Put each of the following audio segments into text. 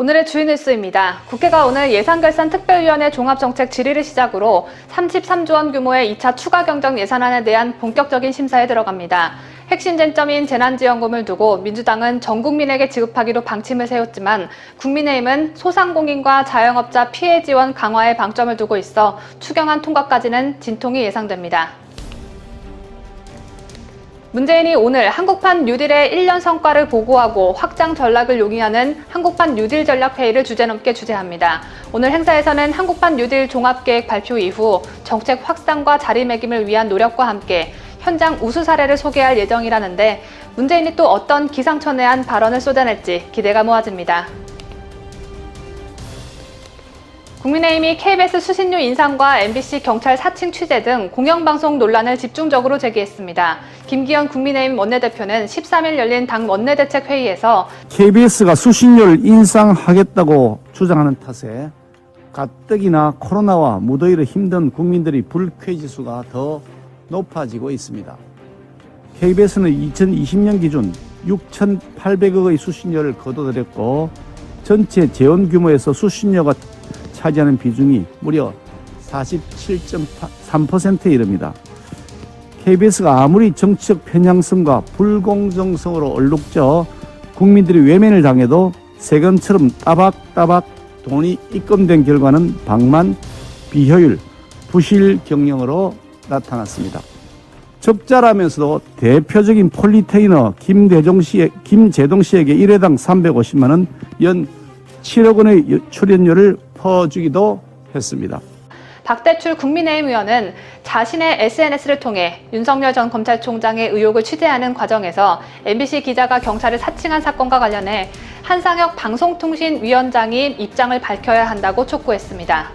오늘의 주요 뉴스입니다. 국회가 오늘 예산결산특별위원회 종합정책 질의를 시작으로 33조 원 규모의 2차 추가 경정 예산안에 대한 본격적인 심사에 들어갑니다. 핵심 쟁점인 재난지원금을 두고 민주당은 전 국민에게 지급하기로 방침을 세웠지만 국민의힘은 소상공인과 자영업자 피해 지원 강화에 방점을 두고 있어 추경안 통과까지는 진통이 예상됩니다. 문재인이 오늘 한국판 뉴딜의 1년 성과를 보고하고 확장 전략을 용의하는 한국판 뉴딜 전략회의를 주제넘게 주재합니다. 오늘 행사에서는 한국판 뉴딜 종합계획 발표 이후 정책 확산과 자리매김을 위한 노력과 함께 현장 우수 사례를 소개할 예정이라는데 문재인이 또 어떤 기상천외한 발언을 쏟아낼지 기대가 모아집니다. 국민의힘이 KBS 수신료 인상과 MBC 경찰 사칭 취재 등 공영방송 논란을 집중적으로 제기했습니다. 김기현 국민의힘 원내대표는 13일 열린 당 원내대책회의에서 KBS가 수신료를 인상하겠다고 주장하는 탓에 가뜩이나 코로나와 무더위로 힘든 국민들이 불쾌지수가 더 높아지고 있습니다. KBS는 2020년 기준 6,800억의 수신료를 거둬들였고 전체 재원 규모에서 수신료가 차지하는 비중이 무려 47.3%에 이릅니다. KBS가 아무리 정치적 편향성과 불공정성으로 얼룩져 국민들이 외면을 당해도 세금처럼 따박따박 돈이 입금된 결과는 방만, 비효율, 부실 경영으로 나타났습니다. 적자라면서도 대표적인 폴리테이너 김재동 씨에게 1회당 350만 원, 연 7억 원의 출연료를 퍼주기도 했습니다. 박대출 국민의힘 의원은 자신의 SNS를 통해 윤석열 전 검찰총장의 의혹을 취재하는 과정에서 MBC 기자가 경찰을 사칭한 사건과 관련해 한상혁 방송통신위원장이 입장을 밝혀야 한다고 촉구했습니다.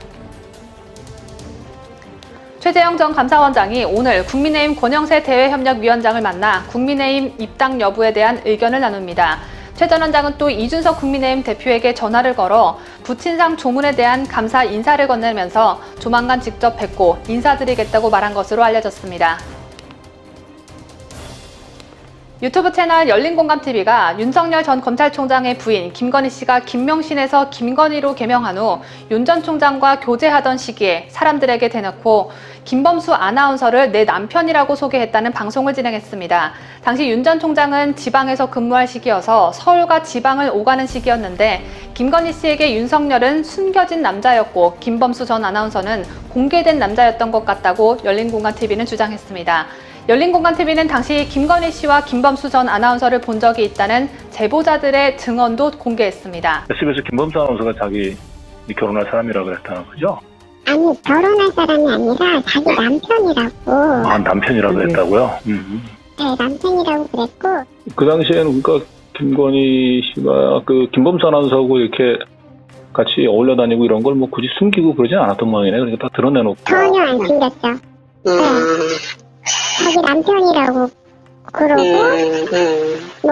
최재형 전 감사원장이 오늘 국민의힘 권영세 대외협력위원장을 만나 국민의힘 입당 여부에 대한 의견을 나눕니다. 최 전 원장은 또 이준석 국민의힘 대표에게 전화를 걸어 부친상 조문에 대한 감사 인사를 건네면서 조만간 직접 뵙고 인사드리겠다고 말한 것으로 알려졌습니다. 유튜브 채널 열린공감TV가 윤석열 전 검찰총장의 부인 김건희 씨가 김명신에서 김건희로 개명한 후 윤 전 총장과 교제하던 시기에 사람들에게 대놓고 김범수 아나운서를 내 남편이라고 소개했다는 방송을 진행했습니다. 당시 윤 전 총장은 지방에서 근무할 시기여서 서울과 지방을 오가는 시기였는데 김건희 씨에게 윤석열은 숨겨진 남자였고 김범수 전 아나운서는 공개된 남자였던 것 같다고 열린공감TV는 주장했습니다. 열린공감TV는 당시 김건희 씨와 김범수 전 아나운서를 본 적이 있다는 제보자들의 증언도 공개했습니다. SBS에서 김범수 아나운서가 자기 결혼할 사람이라고 그랬다는 거죠? 아니, 결혼할 사람이 아니라 자기 남편이라고. 아, 남편이라고 했다고요? 네, 남편이라고 그랬고. 그 당시에는 그러니까 김건희 씨가 그 김범수 아나운서하고 이렇게 같이 어울려 다니고 이런 걸 뭐 굳이 숨기고 그러진 않았던 모양이네. 그러니까 다 드러내놓고. 전혀 안 숨겼죠. 네. 자기 남편이라고 그러고 뭐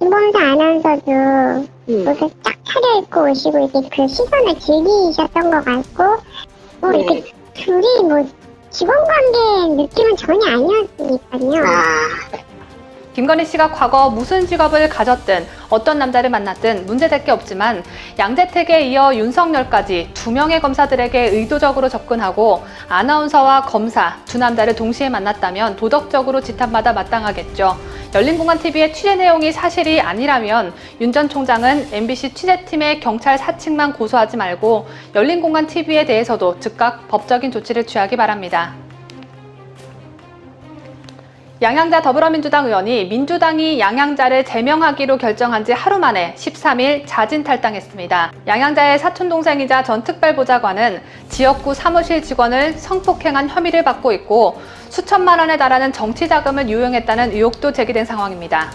김범수 아나운서도 무슨 딱 차려입고 오시고 이렇게 그 시선을 즐기셨던 것 같고 뭐 이렇게 둘이 뭐 직원관계 느낌은 전혀 아니었으니까요. 김건희 씨가 과거 무슨 직업을 가졌든 어떤 남자를 만났든 문제될 게 없지만 양재택에 이어 윤석열까지 2명의 검사들에게 의도적으로 접근하고 아나운서와 검사 두 남자를 동시에 만났다면 도덕적으로 지탄받아 마땅하겠죠. 열린공감TV의 취재 내용이 사실이 아니라면 윤 전 총장은 MBC 취재팀의 경찰 사칭만 고소하지 말고 열린공감TV에 대해서도 즉각 법적인 조치를 취하기 바랍니다. 양양자 더불어민주당 의원이 민주당이 양양자를 제명하기로 결정한 지 하루 만에 13일 자진 탈당했습니다. 양양자의 사촌동생이자 전 특별보좌관은 지역구 사무실 직원을 성폭행한 혐의를 받고 있고 수천만 원에 달하는 정치자금을 유용했다는 의혹도 제기된 상황입니다.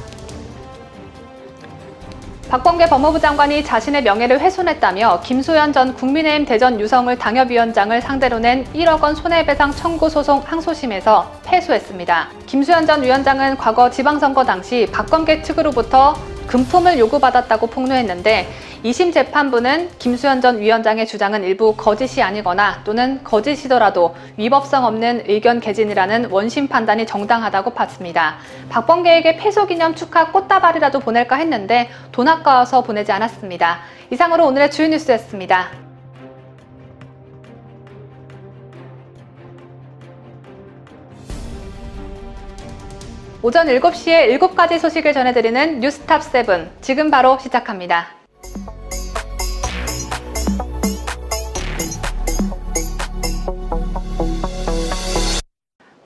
박범계 법무부 장관이 자신의 명예를 훼손했다며 김소연 전 국민의힘 대전 유성을 당협위원장을 상대로 낸 1억 원 손해배상 청구 소송 항소심에서 패소했습니다. 김소연 전 위원장은 과거 지방선거 당시 박범계 측으로부터 금품을 요구받았다고 폭로했는데 2심 재판부는 김수현 전 위원장의 주장은 일부 거짓이 아니거나 또는 거짓이더라도 위법성 없는 의견 개진이라는 원심 판단이 정당하다고 봤습니다. 박범계에게 패소기념 축하 꽃다발이라도 보낼까 했는데 돈 아까워서 보내지 않았습니다. 이상으로 오늘의 주요 뉴스였습니다. 오전 7시에 7가지 소식을 전해드리는 뉴스탑 7, 지금 바로 시작합니다.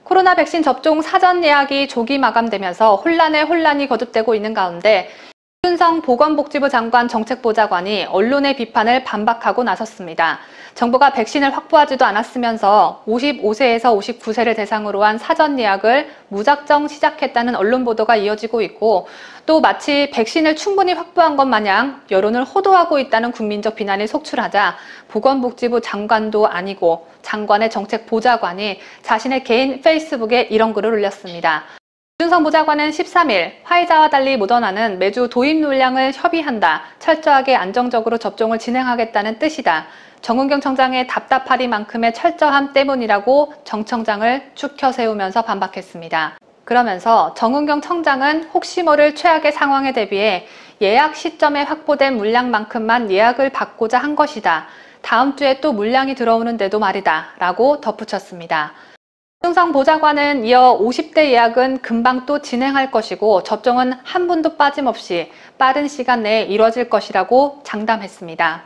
코로나 백신 접종 사전 예약이 조기 마감되면서 혼란이 거듭되고 있는 가운데 윤석열 보건복지부 장관 정책보좌관이 언론의 비판을 반박하고 나섰습니다. 정부가 백신을 확보하지도 않았으면서 55세에서 59세를 대상으로 한 사전 예약을 무작정 시작했다는 언론 보도가 이어지고 있고, 또 마치 백신을 충분히 확보한 것 마냥 여론을 호도하고 있다는 국민적 비난이 속출하자 보건복지부 장관도 아니고 장관의 정책보좌관이 자신의 개인 페이스북에 이런 글을 올렸습니다. 윤석 보좌관은 13일 화이자와 달리 모더나는 매주 도입 물량을 협의한다. 철저하게 안정적으로 접종을 진행하겠다는 뜻이다. 정은경 청장의 답답하리만큼의 철저함 때문이라고 정 청장을 추켜 세우면서 반박했습니다. 그러면서 정은경 청장은 혹시 모를 최악의 상황에 대비해 예약 시점에 확보된 물량만큼만 예약을 받고자 한 것이다. 다음 주에 또 물량이 들어오는데도 말이다. 라고 덧붙였습니다. 윤석 보좌관은 이어 50대 예약은 금방 또 진행할 것이고 접종은 한 분도 빠짐없이 빠른 시간 내에 이뤄질 것이라고 장담했습니다.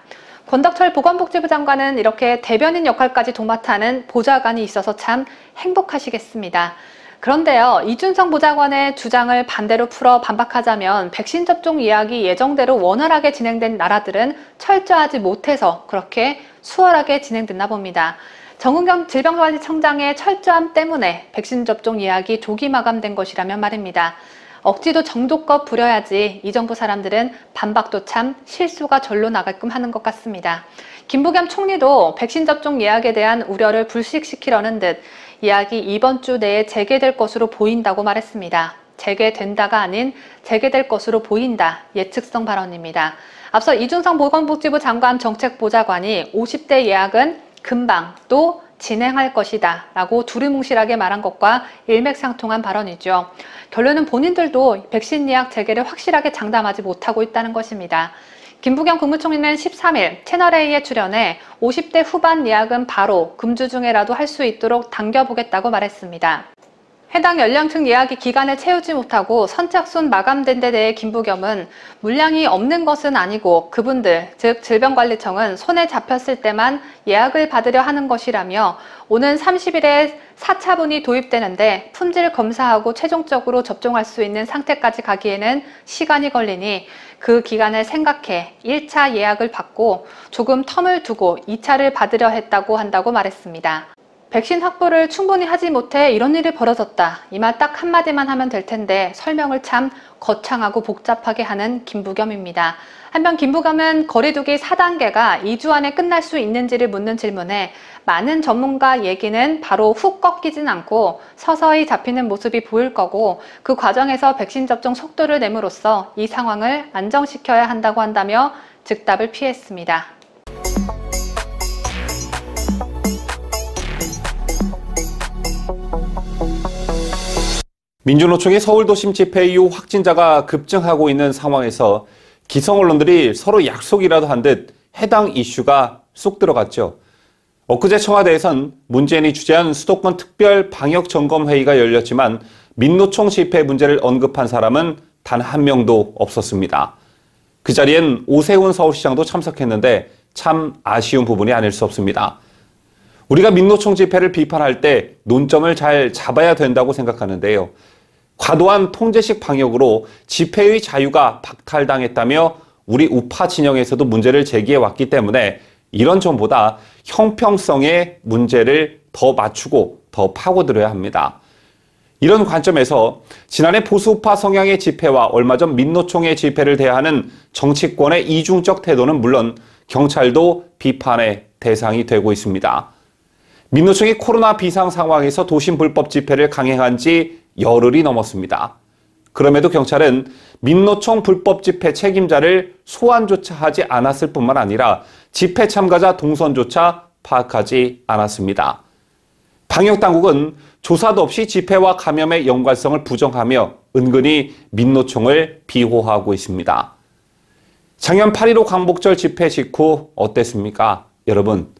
권덕철 보건복지부 장관은 이렇게 대변인 역할까지 도맡아는 보좌관이 있어서 참 행복하시겠습니다. 그런데요, 이준석 보좌관의 주장을 반대로 풀어 반박하자면 백신 접종 예약이 예정대로 원활하게 진행된 나라들은 철저하지 못해서 그렇게 수월하게 진행됐나 봅니다. 정은경 질병관리청장의 철저함 때문에 백신 접종 예약이 조기 마감된 것이라면 말입니다. 억지도 정도껏 부려야지 이 정부 사람들은 반박도 참 실수가 절로 나가끔 하는 것 같습니다. 김부겸 총리도 백신 접종 예약에 대한 우려를 불식시키려는 듯 예약이 이번 주 내에 재개될 것으로 보인다고 말했습니다. 재개된다가 아닌 재개될 것으로 보인다. 예측성 발언입니다. 앞서 이준석 보건복지부 장관 정책보좌관이 50대 예약은 금방 또 진행할 것이다 라고 두루뭉실하게 말한 것과 일맥상통한 발언이죠. 결론은 본인들도 백신 예약 재개를 확실하게 장담하지 못하고 있다는 것입니다. 김부겸 국무총리는 13일 채널A에 출연해 50대 후반 예약은 바로 금주 중에라도 할 수 있도록 당겨보겠다고 말했습니다. 해당 연령층 예약이 기간을 채우지 못하고 선착순 마감된 데 대해 김부겸은 물량이 없는 것은 아니고 그분들, 즉 질병관리청은 손에 잡혔을 때만 예약을 받으려 하는 것이라며 오는 30일에 4차분이 도입되는데 품질 검사하고 최종적으로 접종할 수 있는 상태까지 가기에는 시간이 걸리니 그 기간을 생각해 1차 예약을 받고 조금 텀을 두고 2차를 받으려 했다고 한다고 말했습니다. 백신 확보를 충분히 하지 못해 이런 일이 벌어졌다. 이 말 딱 한마디만 하면 될 텐데 설명을 참 거창하고 복잡하게 하는 김부겸입니다. 한편 김부겸은 거리두기 4단계가 2주 안에 끝날 수 있는지를 묻는 질문에 많은 전문가 얘기는 바로 훅 꺾이진 않고 서서히 잡히는 모습이 보일 거고 그 과정에서 백신 접종 속도를 내므로써 이 상황을 안정시켜야 한다고 한다며 즉답을 피했습니다. 민주노총의 서울도심 집회 이후 확진자가 급증하고 있는 상황에서 기성 언론들이 서로 약속이라도 한 듯 해당 이슈가 쏙 들어갔죠. 엊그제 청와대에선 문재인이 주재한 수도권 특별 방역점검회의가 열렸지만 민노총 집회 문제를 언급한 사람은 단 한 명도 없었습니다. 그 자리엔 오세훈 서울시장도 참석했는데 참 아쉬운 부분이 아닐 수 없습니다. 우리가 민노총 집회를 비판할 때 논점을 잘 잡아야 된다고 생각하는데요. 과도한 통제식 방역으로 집회의 자유가 박탈당했다며 우리 우파 진영에서도 문제를 제기해왔기 때문에 이런 점보다 형평성의 문제를 더 맞추고 더 파고들어야 합니다. 이런 관점에서 지난해 보수우파 성향의 집회와 얼마 전 민노총의 집회를 대하는 정치권의 이중적 태도는 물론 경찰도 비판의 대상이 되고 있습니다. 민노총이 코로나 비상 상황에서 도심 불법 집회를 강행한 지 열흘이 넘었습니다. 그럼에도 경찰은 민노총 불법 집회 책임자를 소환조차 하지 않았을 뿐만 아니라 집회 참가자 동선조차 파악하지 않았습니다. 방역당국은 조사도 없이 집회와 감염의 연관성을 부정하며 은근히 민노총을 비호하고 있습니다. 작년 8.15 광복절 집회 직후 어땠습니까? 여러분,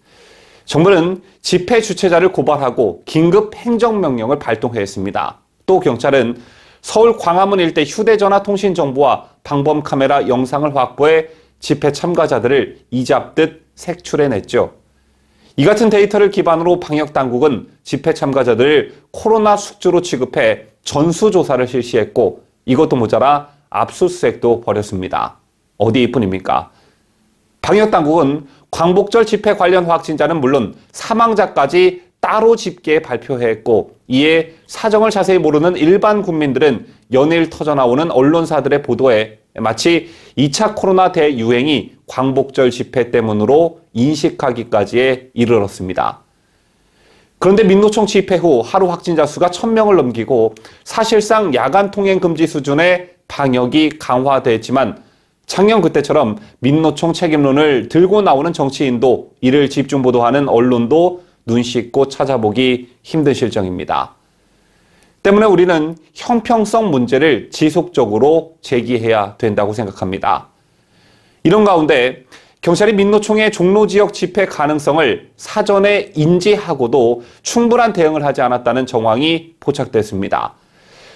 정부는 집회 주최자를 고발하고 긴급 행정명령을 발동했습니다. 또 경찰은 서울 광화문 일대 휴대전화 통신 정보와 방범 카메라 영상을 확보해 집회 참가자들을 이잡듯 색출해냈죠. 이 같은 데이터를 기반으로 방역당국은 집회 참가자들을 코로나 숙주로 취급해 전수조사를 실시했고 이것도 모자라 압수수색도 벌였습니다. 어디뿐입니까? 방역당국은 광복절 집회 관련 확진자는 물론 사망자까지 따로 집계해 발표했고 이에 사정을 자세히 모르는 일반 국민들은 연일 터져나오는 언론사들의 보도에 마치 2차 코로나 대유행이 광복절 집회 때문으로 인식하기까지에 이르렀습니다. 그런데 민노총 집회 후 하루 확진자 수가 1000명을 넘기고 사실상 야간 통행 금지 수준의 방역이 강화됐지만 작년 그때처럼 민노총 책임론을 들고 나오는 정치인도 이를 집중 보도하는 언론도 눈 씻고 찾아보기 힘든 실정입니다. 때문에 우리는 형평성 문제를 지속적으로 제기해야 된다고 생각합니다. 이런 가운데 경찰이 민노총의 종로 지역 집회 가능성을 사전에 인지하고도 충분한 대응을 하지 않았다는 정황이 포착됐습니다.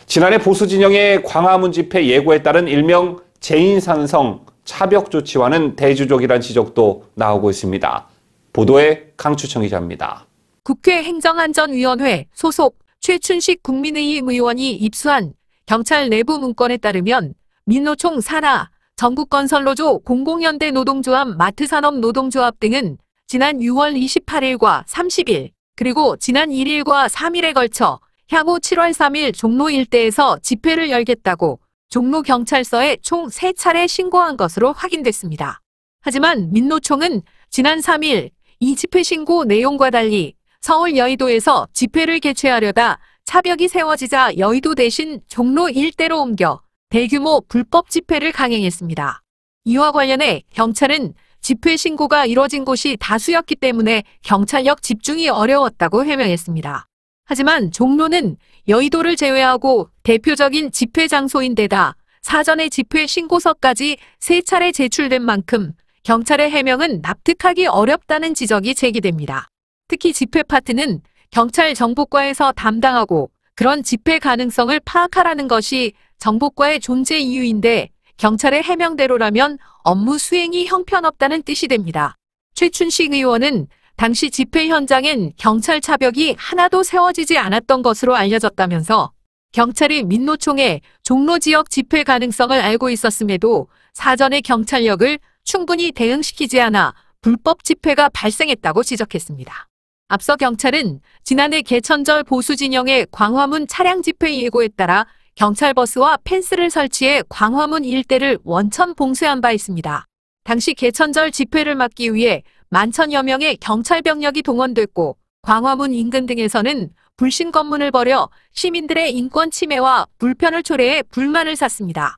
지난해 보수 진영의 광화문 집회 예고에 따른 일명 재인산성 차벽 조치와는 대조적이라는 지적도 나오고 있습니다. 보도에 강추청 기자입니다. 국회 행정안전위원회 소속 최춘식 국민의힘 의원이 입수한 경찰 내부 문건에 따르면 민노총 산하, 전국건설노조, 공공연대 노동조합, 마트산업 노동조합 등은 지난 6월 28일과 30일 그리고 지난 1일과 3일에 걸쳐 향후 7월 3일 종로 일대에서 집회를 열겠다고 종로경찰서에 총 3차례 신고한 것으로 확인됐습니다. 하지만 민노총은 지난 3일 이 집회 신고 내용과 달리 서울 여의도에서 집회를 개최하려다 차벽이 세워지자 여의도 대신 종로 일대로 옮겨 대규모 불법 집회를 강행했습니다. 이와 관련해 경찰은 집회 신고가 이뤄진 곳이 다수였기 때문에 경찰력 집중이 어려웠다고 해명했습니다. 하지만 종로는 여의도를 제외하고 대표적인 집회 장소인데다 사전에 집회 신고서까지 3차례 제출된 만큼 경찰의 해명은 납득하기 어렵다는 지적이 제기됩니다. 특히 집회 파트는 경찰 정보과에서 담당하고 그런 집회 가능성을 파악하라는 것이 정보과의 존재 이유인데 경찰의 해명대로라면 업무 수행이 형편없다는 뜻이 됩니다. 최춘식 의원은 당시 집회 현장엔 경찰 차벽이 하나도 세워지지 않았던 것으로 알려졌다면서 경찰이 민노총의 종로 지역 집회 가능성을 알고 있었음에도 사전에 경찰력을 충분히 대응시키지 않아 불법 집회가 발생했다고 지적했습니다. 앞서 경찰은 지난해 개천절 보수 진영의 광화문 차량 집회 예고에 따라 경찰 버스와 펜스를 설치해 광화문 일대를 원천 봉쇄한 바 있습니다. 당시 개천절 집회를 막기 위해 11,000여 명의 경찰 병력이 동원됐고 광화문 인근 등에서는 불신 검문을 벌여 시민들의 인권 침해와 불편을 초래해 불만을 샀습니다.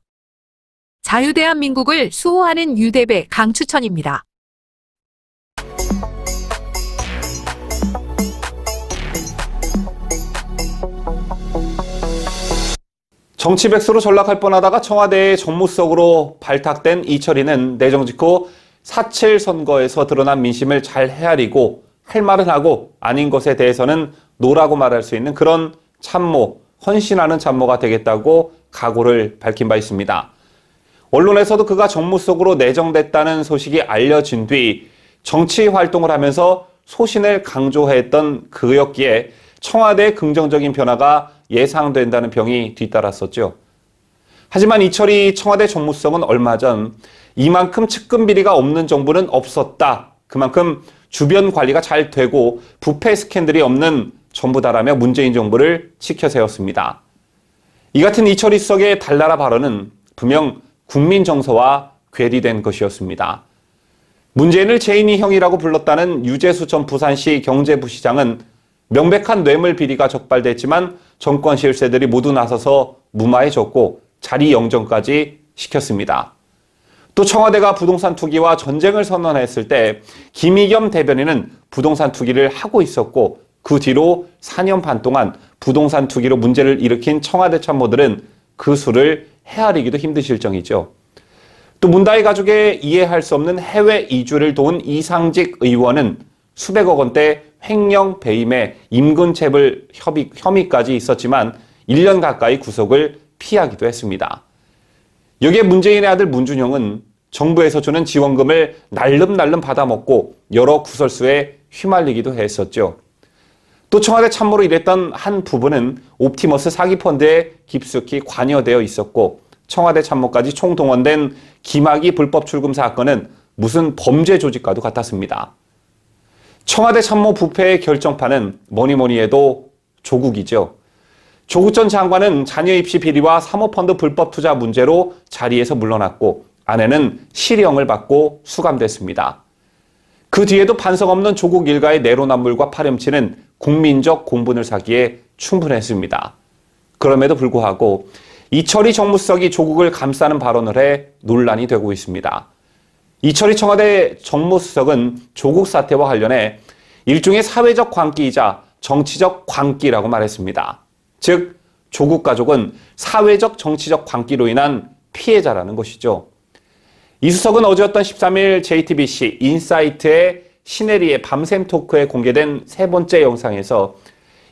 자유대한민국을 수호하는 유대배 강추천입니다. 정치백수로 전락할 뻔하다가 청와대의 정무석으로 발탁된 이철희는 내정 직후 4.7 선거에서 드러난 민심을 잘 헤아리고 할 말은 하고 아닌 것에 대해서는 노라고 말할 수 있는 그런 참모, 헌신하는 참모가 되겠다고 각오를 밝힌 바 있습니다. 언론에서도 그가 정무석으로 내정됐다는 소식이 알려진 뒤 정치 활동을 하면서 소신을 강조했던 그였기에 청와대의 긍정적인 변화가 예상된다는 평이 뒤따랐었죠. 하지만 이철희 청와대 정무수석은 얼마 전 이만큼 측근 비리가 없는 정부는 없었다. 그만큼 주변 관리가 잘 되고 부패 스캔들이 없는 정부다라며 문재인 정부를 치켜 세웠습니다. 이 같은 이철희 수석의 달나라 발언은 분명 국민 정서와 괴리된 것이었습니다. 문재인을 제인이 형이라고 불렀다는 유재수 전 부산시 경제부시장은 명백한 뇌물 비리가 적발됐지만 정권 실세들이 모두 나서서 무마해졌고 자리 영정까지 시켰습니다. 또 청와대가 부동산 투기와 전쟁을 선언했을 때 김의겸 대변인은 부동산 투기를 하고 있었고 그 뒤로 4년 반 동안 부동산 투기로 문제를 일으킨 청와대 참모들은 그 수를 헤아리기도 힘든 실정이죠. 또 문다희 가족의 이해할 수 없는 해외 이주를 도운 이상직 의원은 수백억 원대 횡령 배임에 임근체불 혐의까지 있었지만 1년 가까이 구속을 피하기도 했습니다. 여기에 문재인의 아들 문준영은 정부에서 주는 지원금을 날름날름 받아먹고 여러 구설수에 휘말리기도 했었죠. 또 청와대 참모로 일했던 한 부부는 옵티머스 사기펀드에 깊숙이 관여되어 있었고 청와대 참모까지 총동원된 김학의 불법 출금 사건은 무슨 범죄 조직과도 같았습니다. 청와대 참모 부패의 결정판은 뭐니 해도 조국이죠. 조국 전 장관은 자녀 입시 비리와 사모펀드 불법 투자 문제로 자리에서 물러났고 아내는 실형을 받고 수감됐습니다. 그 뒤에도 반성 없는 조국 일가의 내로남불과 파렴치는 국민적 공분을 사기에 충분했습니다. 그럼에도 불구하고 이철희 정무수석이 조국을 감싸는 발언을 해 논란이 되고 있습니다. 이철희 청와대 정무수석은 조국 사태와 관련해 일종의 사회적 광기이자 정치적 광기라고 말했습니다. 즉, 조국 가족은 사회적 정치적 광기로 인한 피해자라는 것이죠. 이 수석은 어제였던 13일 JTBC 인사이트의 시네리의 밤샘 토크에 공개된 세 번째 영상에서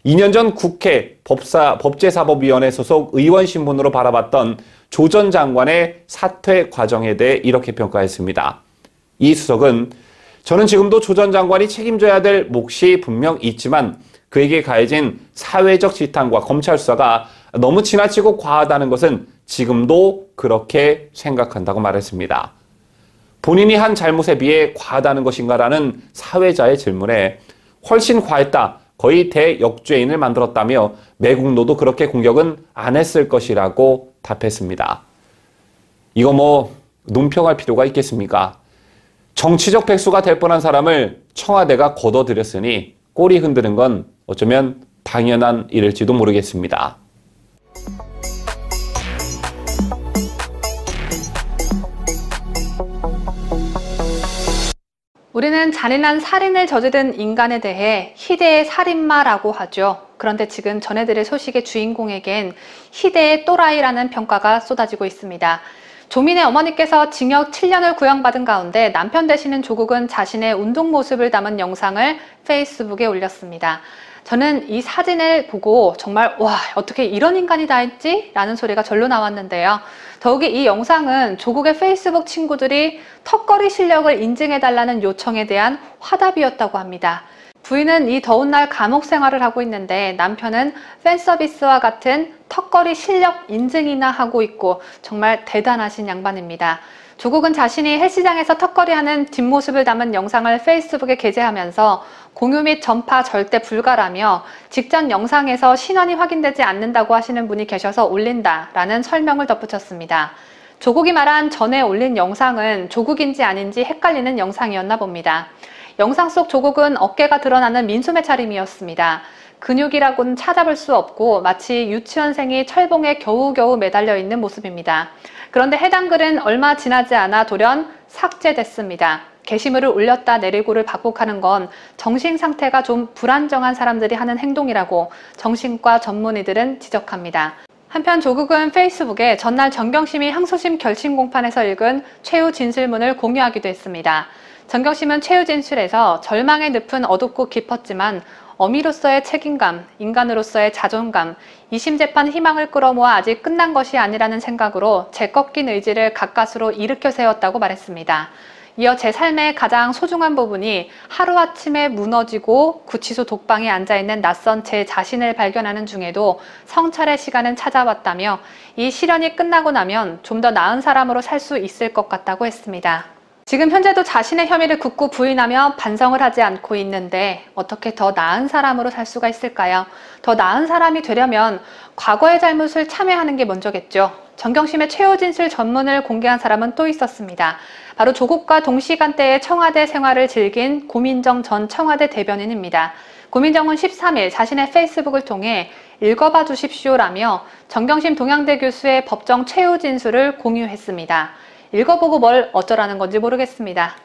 2년 전 국회 법제사법위원회 소속 의원 신분으로 바라봤던 조 전 장관의 사퇴 과정에 대해 이렇게 평가했습니다. 이 수석은 저는 지금도 조 전 장관이 책임져야 될 몫이 분명 있지만 그에게 가해진 사회적 지탄과 검찰 수사가 너무 지나치고 과하다는 것은 지금도 그렇게 생각한다고 말했습니다. 본인이 한 잘못에 비해 과하다는 것인가라는 사회자의 질문에 훨씬 과했다, 거의 대역죄인을 만들었다며 매국노도 그렇게 공격은 안 했을 것이라고 답했습니다. 이거 논평할 필요가 있겠습니까? 정치적 백수가 될 뻔한 사람을 청와대가 걷어들였으니 꼬리 흔드는 건 어쩌면 당연한 일일지도 모르겠습니다. 우리는 잔인한 살인을 저지른 인간에 대해 희대의 살인마라고 하죠. 그런데 지금 전해드릴 소식의 주인공에겐 희대의 또라이라는 평가가 쏟아지고 있습니다. 조민의 어머니께서 징역 7년을 구형받은 가운데 남편 되시는 조국은 자신의 운동 모습을 담은 영상을 페이스북에 올렸습니다. 저는 이 사진을 보고 정말 와, 어떻게 이런 인간이 다 있지? 라는 소리가 절로 나왔는데요. 더욱이 이 영상은 조국의 페이스북 친구들이 턱걸이 실력을 인증해달라는 요청에 대한 화답이었다고 합니다. 부인은 이 더운 날 감옥 생활을 하고 있는데 남편은 팬서비스와 같은 턱걸이 실력 인증이나 하고 있고 정말 대단하신 양반입니다. 조국은 자신이 헬스장에서 턱걸이하는 뒷모습을 담은 영상을 페이스북에 게재하면서 공유 및 전파 절대 불가라며 직전 영상에서 신원이 확인되지 않는다고 하시는 분이 계셔서 올린다라는 설명을 덧붙였습니다. 조국이 말한 전에 올린 영상은 조국인지 아닌지 헷갈리는 영상이었나 봅니다. 영상 속 조국은 어깨가 드러나는 민소매 차림이었습니다. 근육이라고는 찾아볼 수 없고 마치 유치원생이 철봉에 겨우겨우 매달려 있는 모습입니다. 그런데 해당 글은 얼마 지나지 않아 돌연 삭제됐습니다. 게시물을 올렸다 내리고를 반복하는 건 정신 상태가 좀 불안정한 사람들이 하는 행동이라고 정신과 전문의들은 지적합니다. 한편 조국은 페이스북에 전날 정경심이 항소심 결심 공판에서 읽은 최후 진술문을 공유하기도 했습니다. 정경심은 최후 진술에서 절망의 늪은 어둡고 깊었지만 어미로서의 책임감, 인간으로서의 자존감, 2심 재판 희망을 끌어모아 아직 끝난 것이 아니라는 생각으로 제 꺾인 의지를 가까스로 일으켜 세웠다고 말했습니다. 이어 제 삶의 가장 소중한 부분이 하루아침에 무너지고 구치소 독방에 앉아있는 낯선 제 자신을 발견하는 중에도 성찰의 시간은 찾아왔다며 이 시련이 끝나고 나면 좀 더 나은 사람으로 살 수 있을 것 같다고 했습니다. 지금 현재도 자신의 혐의를 굳고 부인하며 반성을 하지 않고 있는데 어떻게 더 나은 사람으로 살 수가 있을까요? 더 나은 사람이 되려면 과거의 잘못을 참회하는 게 먼저겠죠. 정경심의 최후 진실 전문을 공개한 사람은 또 있었습니다. 바로 조국과 동시간대에 청와대 생활을 즐긴 고민정 전 청와대 대변인입니다. 고민정은 13일 자신의 페이스북을 통해 읽어봐 주십시오라며 정경심 동양대 교수의 법정 최후 진술을 공유했습니다. 읽어보고 뭘 어쩌라는 건지 모르겠습니다.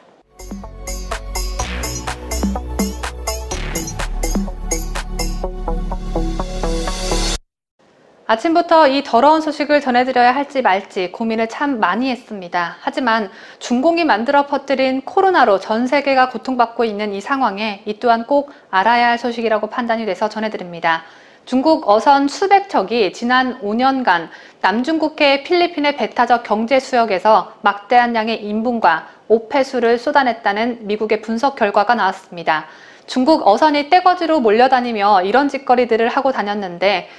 아침부터 이 더러운 소식을 전해드려야 할지 말지 고민을 참 많이 했습니다. 하지만 중공이 만들어 퍼뜨린 코로나로 전 세계가 고통받고 있는 이 상황에 이 또한 꼭 알아야 할 소식이라고 판단이 돼서 전해드립니다. 중국 어선 수백 척이 지난 5년간 남중국해 필리핀의 배타적 경제 수역에서 막대한 양의 인분과 오폐수를 쏟아냈다는 미국의 분석 결과가 나왔습니다. 중국 어선이 떼거지로 몰려다니며 이런 짓거리들을 하고 다녔는데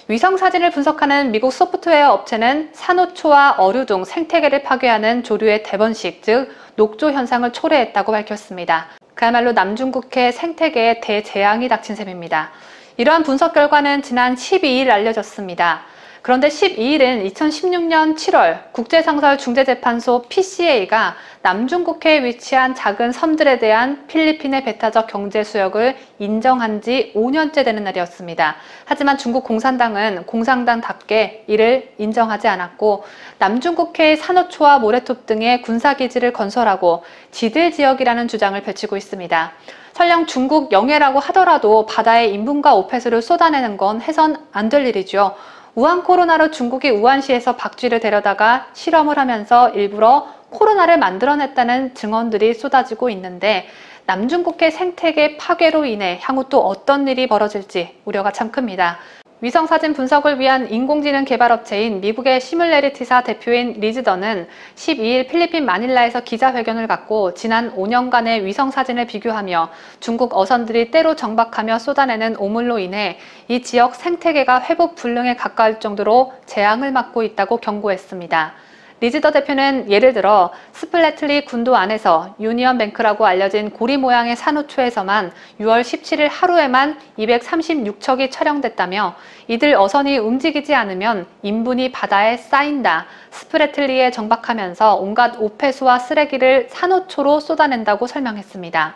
위성사진을 분석하는 미국 소프트웨어 업체는 산호초와 어류 등 생태계를 파괴하는 조류의 대번식, 즉 녹조 현상을 초래했다고 밝혔습니다. 그야말로 남중국해 생태계에 대재앙이 닥친 셈입니다. 이러한 분석 결과는 지난 12일 알려졌습니다. 그런데 12일은 2016년 7월 국제상설중재재판소 PCA가 남중국해에 위치한 작은 섬들에 대한 필리핀의 배타적 경제 수역을 인정한 지 5년째 되는 날이었습니다. 하지만 중국 공산당은 공산당답게 이를 인정하지 않았고 남중국해의 산호초와 모래톱 등의 군사기지를 건설하고 지들 지역이라는 주장을 펼치고 있습니다. 설령 중국 영해라고 하더라도 바다에 인분과 오폐수를 쏟아내는 건 해선 안 될 일이죠. 우한 코로나로 중국이 우한시에서 박쥐를 데려다가 실험을 하면서 일부러 코로나를 만들어냈다는 증언들이 쏟아지고 있는데 남중국해 생태계 파괴로 인해 향후 또 어떤 일이 벌어질지 우려가 참 큽니다. 위성사진 분석을 위한 인공지능 개발업체인 미국의 시뮬레리티사 대표인 리즈더는 12일 필리핀 마닐라에서 기자회견을 갖고 지난 5년간의 위성사진을 비교하며 중국 어선들이 때로 정박하며 쏟아내는 오물로 인해 이 지역 생태계가 회복 불능에 가까울 정도로 재앙을 맞고 있다고 경고했습니다. 리즈더 대표는 예를 들어 스플래틀리 군도 안에서 유니언뱅크라고 알려진 고리 모양의 산호초에서만 6월 17일 하루에만 236척이 촬영됐다며 이들 어선이 움직이지 않으면 인분이 바다에 쌓인다. 스플래틀리에 정박하면서 온갖 오폐수와 쓰레기를 산호초로 쏟아낸다고 설명했습니다.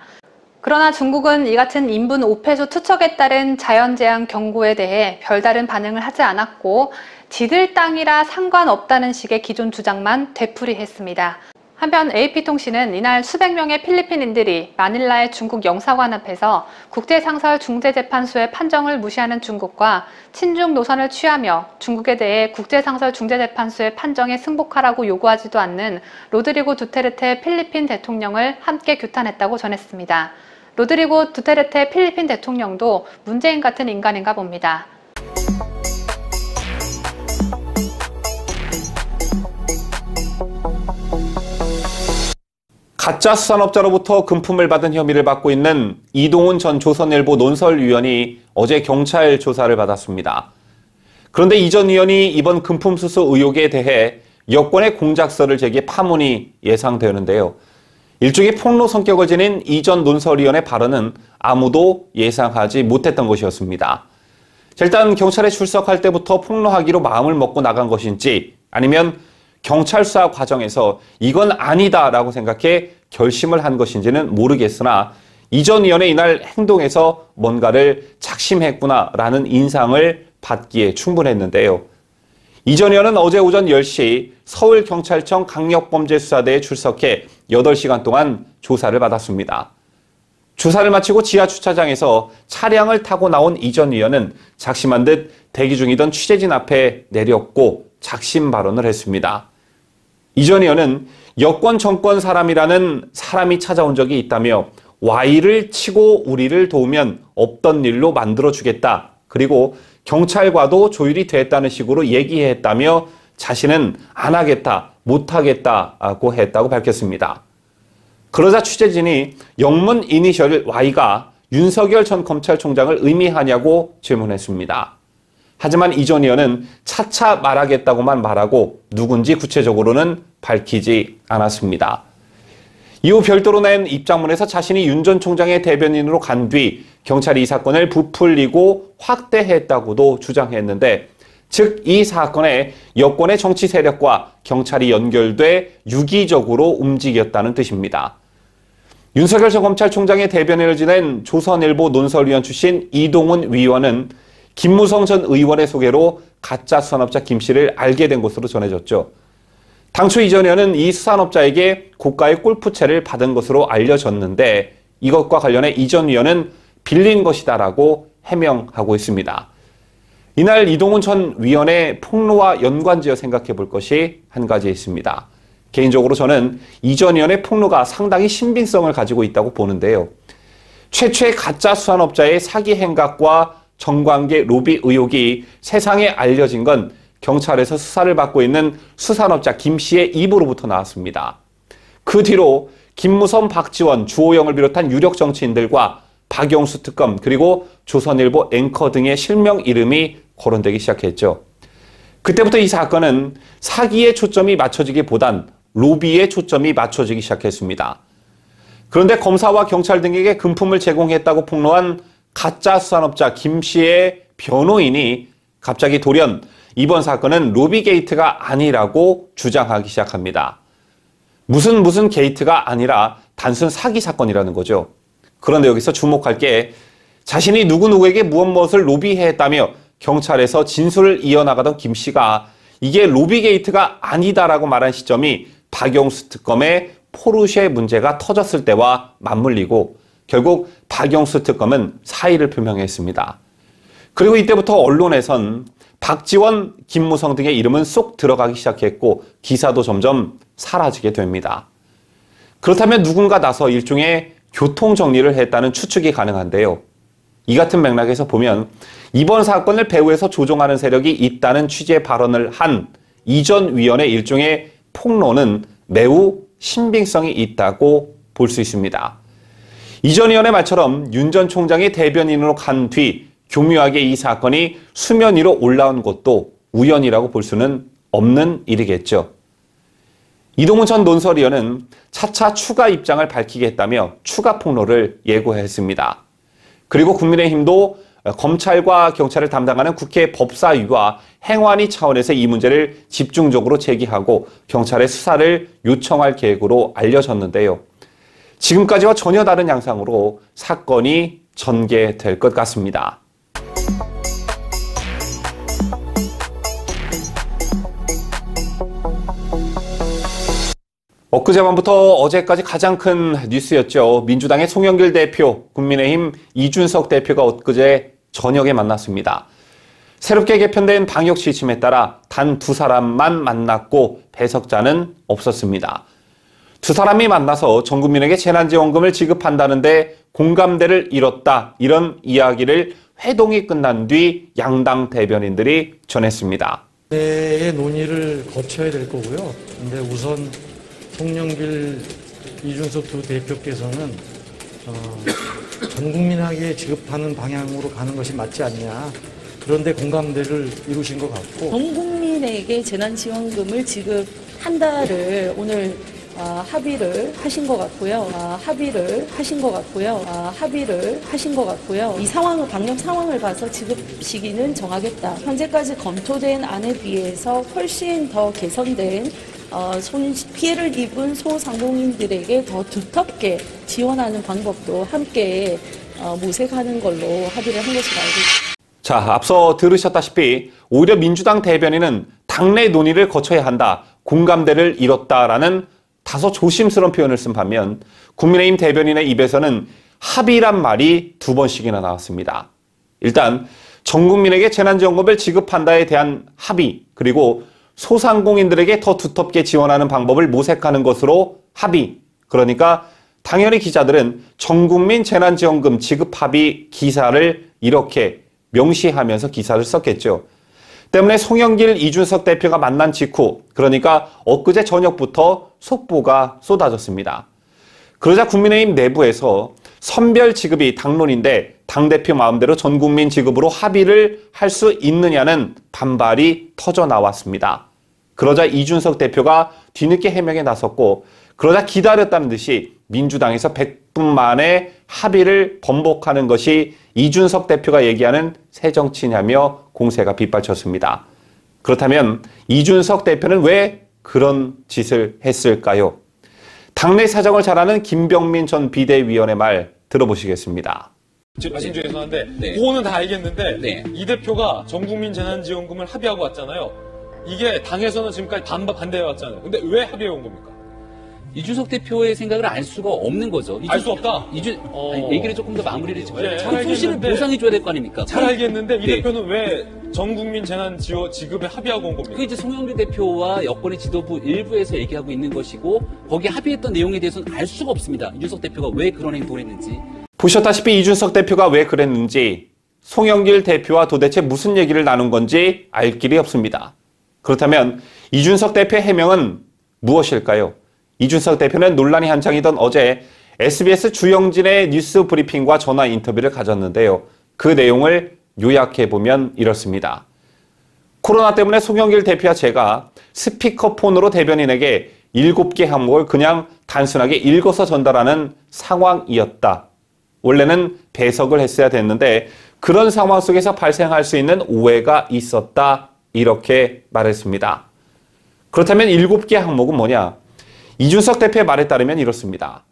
그러나 중국은 이 같은 인분 오폐수 투척에 따른 자연재앙 경고에 대해 별다른 반응을 하지 않았고 지들 땅이라 상관없다는 식의 기존 주장만 되풀이했습니다. 한편 AP통신은 이날 수백 명의 필리핀인들이 마닐라의 중국 영사관 앞에서 국제상설중재재판소의 판정을 무시하는 중국과 친중 노선을 취하며 중국에 대해 국제상설중재재판소의 판정에 승복하라고 요구하지도 않는 로드리고 두테르테 필리핀 대통령을 함께 규탄했다고 전했습니다. 로드리고 두테르테 필리핀 대통령도 문재인 같은 인간인가 봅니다. 가짜 수산업자로부터 금품을 받은 혐의를 받고 있는 이동훈 전 조선일보 논설위원이 어제 경찰 조사를 받았습니다. 그런데 이 전 위원이 이번 금품 수수 의혹에 대해 여권의 공작서를 제기해 파문이 예상되는데요. 일종의 폭로 성격을 지닌 이 전 논설위원의 발언은 아무도 예상하지 못했던 것이었습니다. 일단 경찰에 출석할 때부터 폭로하기로 마음을 먹고 나간 것인지 아니면 경찰 수사 과정에서 이건 아니다라고 생각해 결심을 한 것인지는 모르겠으나 이 전 위원의 이날 행동에서 뭔가를 작심했구나라는 인상을 받기에 충분했는데요. 이 전 위원은 어제 오전 10시 서울경찰청 강력범죄수사대에 출석해 8시간 동안 조사를 받았습니다. 조사를 마치고 지하주차장에서 차량을 타고 나온 이 전 위원은 작심한 듯 대기 중이던 취재진 앞에 내렸고 작심 발언을 했습니다. 이 전 의원은 여권 정권 사람이라는 사람이 찾아온 적이 있다며 Y를 치고 우리를 도우면 없던 일로 만들어주겠다. 그리고 경찰과도 조율이 됐다는 식으로 얘기했다며 자신은 안 하겠다, 못 하겠다고 했다고 밝혔습니다. 그러자 취재진이 영문 이니셜 Y가 윤석열 전 검찰총장을 의미하냐고 질문했습니다. 하지만 이 전 의원은 차차 말하겠다고만 말하고 누군지 구체적으로는 밝히지 않았습니다. 이후 별도로 낸 입장문에서 자신이 윤 전 총장의 대변인으로 간 뒤 경찰이 이 사건을 부풀리고 확대했다고도 주장했는데 즉, 이 사건에 여권의 정치 세력과 경찰이 연결돼 유기적으로 움직였다는 뜻입니다. 윤석열 전 검찰총장의 대변인을 지낸 조선일보 논설위원 출신 이동훈 위원은 김무성 전 의원의 소개로 가짜 수산업자 김 씨를 알게 된 것으로 전해졌죠. 당초 이 전 의원은 이 수산업자에게 고가의 골프채를 받은 것으로 알려졌는데 이것과 관련해 이 전 의원은 빌린 것이다라고 해명하고 있습니다. 이날 이동훈 전 위원의 폭로와 연관지어 생각해 볼 것이 한 가지 있습니다. 개인적으로 저는 이 전 의원의 폭로가 상당히 신빙성을 가지고 있다고 보는데요. 최초의 가짜 수산업자의 사기 행각과 정관계 로비 의혹이 세상에 알려진 건 경찰에서 수사를 받고 있는 수산업자 김 씨의 입으로부터 나왔습니다. 그 뒤로 김무성, 박지원, 주호영을 비롯한 유력 정치인들과 박영수 특검 그리고 조선일보 앵커 등의 실명 이름이 거론되기 시작했죠. 그때부터 이 사건은 사기에 초점이 맞춰지기보단 로비에 초점이 맞춰지기 시작했습니다. 그런데 검사와 경찰 등에게 금품을 제공했다고 폭로한 가짜 수산업자 김 씨의 변호인이 갑자기 돌연 이번 사건은 로비 게이트가 아니라고 주장하기 시작합니다. 무슨 게이트가 아니라 단순 사기 사건이라는 거죠. 그런데 여기서 주목할 게 자신이 누구누구에게 무엇을 로비했다며 경찰에서 진술을 이어나가던 김 씨가 이게 로비 게이트가 아니다라고 말한 시점이 박영수 특검의 포르쉐 문제가 터졌을 때와 맞물리고 결국 박영수 특검은 사의를 표명했습니다. 그리고 이때부터 언론에선 박지원, 김무성 등의 이름은 쏙 들어가기 시작했고 기사도 점점 사라지게 됩니다. 그렇다면 누군가 나서 일종의 교통정리를 했다는 추측이 가능한데요. 이 같은 맥락에서 보면 이번 사건을 배후에서 조종하는 세력이 있다는 취지의 발언을 한 이 전 위원의 일종의 폭로는 매우 신빙성이 있다고 볼 수 있습니다. 이 전 의원의 말처럼 윤 전 총장이 대변인으로 간 뒤 교묘하게 이 사건이 수면 위로 올라온 것도 우연이라고 볼 수는 없는 일이겠죠. 이동훈 전 논설위원은 차차 추가 입장을 밝히겠다며 추가 폭로를 예고했습니다. 그리고 국민의힘도 검찰과 경찰을 담당하는 국회 법사위와 행안위 차원에서 이 문제를 집중적으로 제기하고 경찰의 수사를 요청할 계획으로 알려졌는데요. 지금까지와 전혀 다른 양상으로 사건이 전개될 것 같습니다. 엊그제 밤부터 어제까지 가장 큰 뉴스였죠. 민주당의 송영길 대표, 국민의힘 이준석 대표가 엊그제 저녁에 만났습니다. 새롭게 개편된 방역 지침에 따라 단 두 사람만 만났고 배석자는 없었습니다. 두 사람이 만나서 전 국민에게 재난지원금을 지급한다는데 공감대를 이뤘다, 이런 이야기를 회동이 끝난 뒤 양당 대변인들이 전했습니다. 의 논의를 거쳐야 될 거고요. 근데 우선 송영길, 이준석 두 대표께서는 전 국민에게 지급하는 방향으로 가는 것이 맞지 않냐. 그런데 공감대를 이루신 것 같고. 전 국민에게 재난지원금을 지급한다를 오늘 합의를 하신 것 같고요. 합의를 하신 것 같고요. 이 상황을, 방역 상황을 봐서 지급 시기는 정하겠다. 현재까지 검토된 안에 비해서 훨씬 더 개선된 피해를 입은 소상공인들에게 더 두텁게 지원하는 방법도 함께 모색하는 걸로 합의를 한 것으로 알고 있습니다. 자, 앞서 들으셨다시피 오히려 민주당 대변인은 당내 논의를 거쳐야 한다, 공감대를 이뤘다라는 다소 조심스러운 표현을 쓴 반면 국민의힘 대변인의 입에서는 합의란 말이 두 번씩이나 나왔습니다. 일단 전 국민에게 재난지원금을 지급한다에 대한 합의, 그리고 소상공인들에게 더 두텁게 지원하는 방법을 모색하는 것으로 합의. 그러니까 당연히 기자들은 전 국민 재난지원금 지급 합의 기사를 이렇게 명시하면서 기사를 썼겠죠. 때문에 송영길, 이준석 대표가 만난 직후, 그러니까 엊그제 저녁부터 속보가 쏟아졌습니다. 그러자 국민의힘 내부에서 선별 지급이 당론인데 당대표 마음대로 전 국민 지급으로 합의를 할 수 있느냐는 반발이 터져 나왔습니다. 그러자 이준석 대표가 뒤늦게 해명에 나섰고, 그러자 기다렸다는 듯이 민주당에서 100분 만에 합의를 번복하는 것이 이준석 대표가 얘기하는 새정치냐며 공세가 빗발쳤습니다. 그렇다면 이준석 대표는 왜 그런 짓을 했을까요? 당내 사정을 잘 아는 김병민 전 비대위원의 말 들어보시겠습니다. 말씀 중에 죄송한데 그거는 다 알겠는데 이 대표가 전국민 재난지원금을 합의하고 왔잖아요. 이게 당에서는 지금까지 반대해 왔잖아요. 근데 왜 합의해 온 겁니까? 이준석 대표의 생각을 알 수가 없는 거죠. 알 수 없다? 아니, 얘기를 조금 더 마무리를 짓고요. 잘 손실을 보상해줘야 될 거 아닙니까? 잘 알겠는데 이 대표는 왜 전국민 재난지급에 합의하고 온 겁니까? 그 이제 송영길 대표와 여권의 지도부 일부에서 얘기하고 있는 것이고 거기에 합의했던 내용에 대해서는 알 수가 없습니다. 이준석 대표가 왜 그런 행동을 했는지. 보셨다시피 이준석 대표가 왜 그랬는지, 송영길 대표와 도대체 무슨 얘기를 나눈 건지 알 길이 없습니다. 그렇다면 이준석 대표의 해명은 무엇일까요? 이준석 대표는 논란이 한창이던 어제 SBS 주영진의 뉴스 브리핑과 전화 인터뷰를 가졌는데요. 그 내용을 요약해보면 이렇습니다. 코로나 때문에 송영길 대표와 제가 스피커폰으로 대변인에게 7개 항목을 그냥 단순하게 읽어서 전달하는 상황이었다. 원래는 배석을 했어야 됐는데 그런 상황 속에서 발생할 수 있는 오해가 있었다. 이렇게 말했습니다. 그렇다면 7개 항목은 뭐냐? 이준석 대표의 말에 따르면 이렇습니다.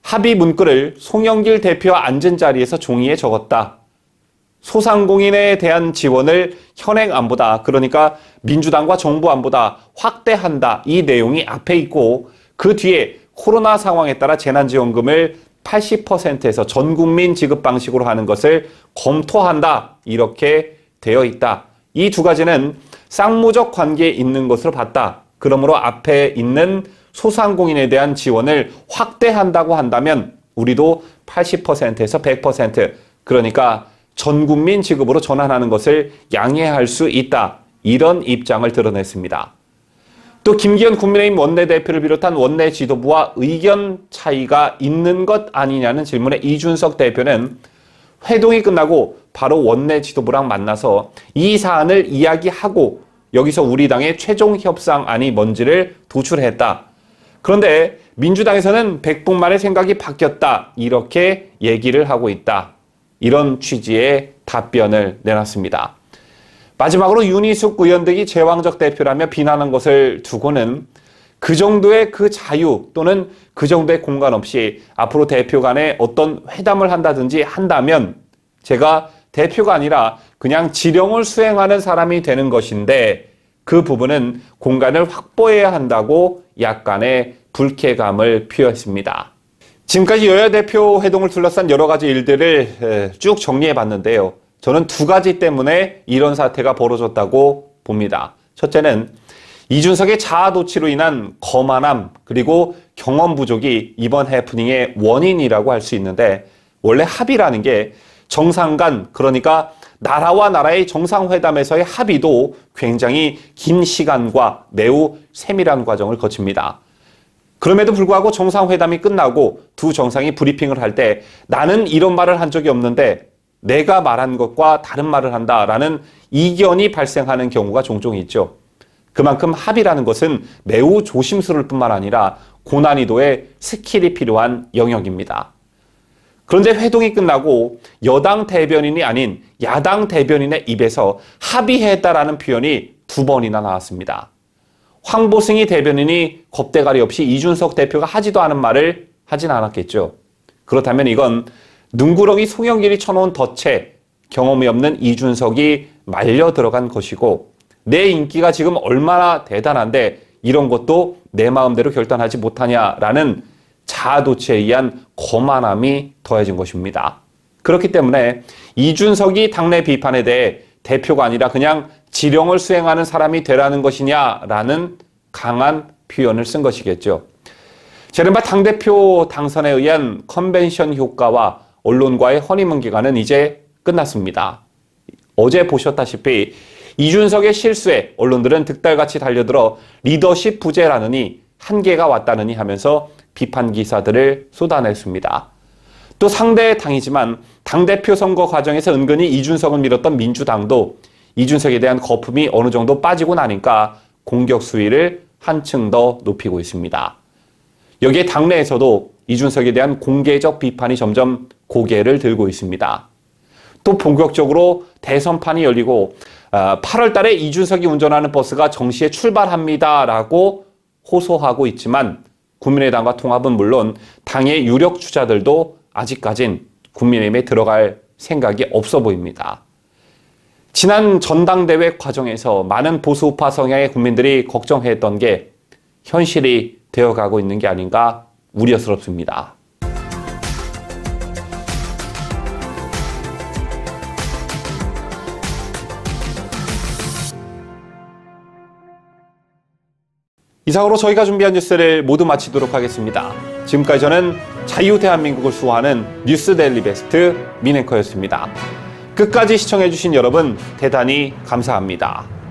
합의 문구를 송영길 대표와 앉은 자리에서 종이에 적었다. 소상공인에 대한 지원을 현행 안보다, 그러니까 민주당과 정부 안보다 확대한다. 이 내용이 앞에 있고 그 뒤에 코로나 상황에 따라 재난지원금을 80%에서 전 국민 지급 방식으로 하는 것을 검토한다. 이렇게 되어 있다. 이 두 가지는 쌍무적 관계에 있는 것으로 봤다. 그러므로 앞에 있는 소상공인에 대한 지원을 확대한다고 한다면 우리도 80%에서 100%, 그러니까 전 국민 지급으로 전환하는 것을 양해할 수 있다. 이런 입장을 드러냈습니다. 또 김기현 국민의힘 원내대표를 비롯한 원내 지도부와 의견 차이가 있는 것 아니냐는 질문에 이준석 대표는 회동이 끝나고 바로 원내 지도부랑 만나서 이 사안을 이야기하고 여기서 우리 당의 최종 협상안이 뭔지를 도출했다. 그런데 민주당에서는 백분만의 생각이 바뀌었다. 이렇게 얘기를 하고 있다. 이런 취지의 답변을 내놨습니다. 마지막으로 윤희숙 의원 등이 제왕적 대표라며 비난한 것을 두고는 그 정도의 그 자유 또는 그 정도의 공간 없이 앞으로 대표 간에 어떤 회담을 한다든지 한다면 제가 대표가 아니라 그냥 지령을 수행하는 사람이 되는 것인데 그 부분은 공간을 확보해야 한다고 약간의 불쾌감을 표했습니다. 지금까지 여야 대표 회동을 둘러싼 여러 가지 일들을 쭉 정리해 봤는데요. 저는 두 가지 때문에 이런 사태가 벌어졌다고 봅니다. 첫째는 이준석의 자아도취로 인한 거만함 그리고 경험 부족이 이번 해프닝의 원인이라고 할 수 있는데, 원래 합의라는 게 정상 간, 그러니까 나라와 나라의 정상회담에서의 합의도 굉장히 긴 시간과 매우 세밀한 과정을 거칩니다. 그럼에도 불구하고 정상회담이 끝나고 두 정상이 브리핑을 할 때 나는 이런 말을 한 적이 없는데 내가 말한 것과 다른 말을 한다라는 이견이 발생하는 경우가 종종 있죠. 그만큼 합의라는 것은 매우 조심스러울 뿐만 아니라 고난이도의 스킬이 필요한 영역입니다. 그런데 회동이 끝나고 여당 대변인이 아닌 야당 대변인의 입에서 합의했다라는 표현이 2번이나 나왔습니다. 황보승희 대변인이 겁대가리 없이 이준석 대표가 하지도 않은 말을 하진 않았겠죠. 그렇다면 이건 눈구렁이 송영길이 쳐놓은 덫에 경험이 없는 이준석이 말려 들어간 것이고, 내 인기가 지금 얼마나 대단한데 이런 것도 내 마음대로 결단하지 못하냐라는 자아도취에 의한 거만함이 더해진 것입니다. 그렇기 때문에 이준석이 당내 비판에 대해 대표가 아니라 그냥 지령을 수행하는 사람이 되라는 것이냐라는 강한 표현을 쓴 것이겠죠. 이른바 당대표 당선에 의한 컨벤션 효과와 언론과의 허니문 기간은 이제 끝났습니다. 어제 보셨다시피 이준석의 실수에 언론들은 득달같이 달려들어 리더십 부재라느니 한계가 왔다느니 하면서 비판 기사들을 쏟아냈습니다. 또 상대 당이지만 당대표 선거 과정에서 은근히 이준석을 밀었던 민주당도 이준석에 대한 거품이 어느 정도 빠지고 나니까 공격 수위를 한층 더 높이고 있습니다. 여기에 당내에서도 이준석에 대한 공개적 비판이 점점 고개를 들고 있습니다. 또 본격적으로 대선판이 열리고 8월 달에 이준석이 운전하는 버스가 정시에 출발합니다라고 호소하고 있지만 국민의당과 통합은 물론 당의 유력 주자들도 아직까진 국민의힘에 들어갈 생각이 없어 보입니다. 지난 전당대회 과정에서 많은 보수 우파 성향의 국민들이 걱정했던 게 현실이 되어가고 있는 게 아닌가 우려스럽습니다. 이상으로 저희가 준비한 뉴스를 모두 마치도록 하겠습니다. 지금까지 저는 자유대한민국을 수호하는 뉴스데일리 베스트 민앵커였습니다. 끝까지 시청해주신 여러분 대단히 감사합니다.